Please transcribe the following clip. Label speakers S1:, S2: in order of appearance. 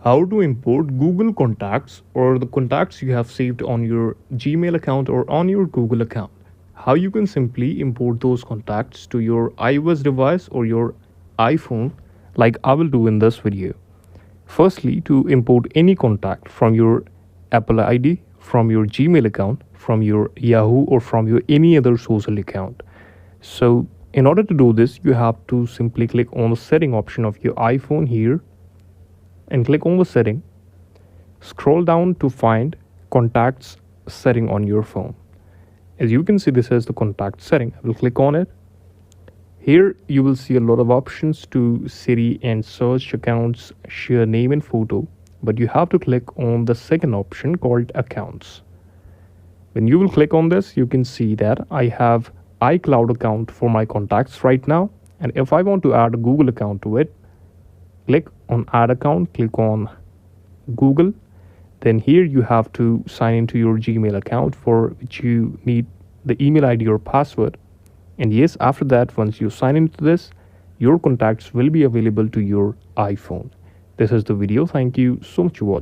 S1: How to import Google contacts or the contacts you have saved on your Gmail account or on your Google account. How you can simply import those contacts to your iOS device or your iPhone, like I will do in this video. Firstly, to import any contact from your Apple ID, from your Gmail account, from your Yahoo, or from your any other social account. So in order to do this, you have to simply click on the setting option of your iPhone here and click on the setting. Scroll down to find contacts setting on your phone. As you can see, this is the contact setting. I will click on it. Here you will see a lot of options to Siri and search accounts, share name and photo, but you have to click on the second option called accounts. When you will click on this, you can see that I have iCloud account for my contacts right now, and if I want to add a Google account to it, click on add account, click on Google. Then here you have to sign into your Gmail account, for which you need the email ID or password. And yes, after that, once you sign into this, your contacts will be available to your iPhone. This is the video. Thank you so much for watching.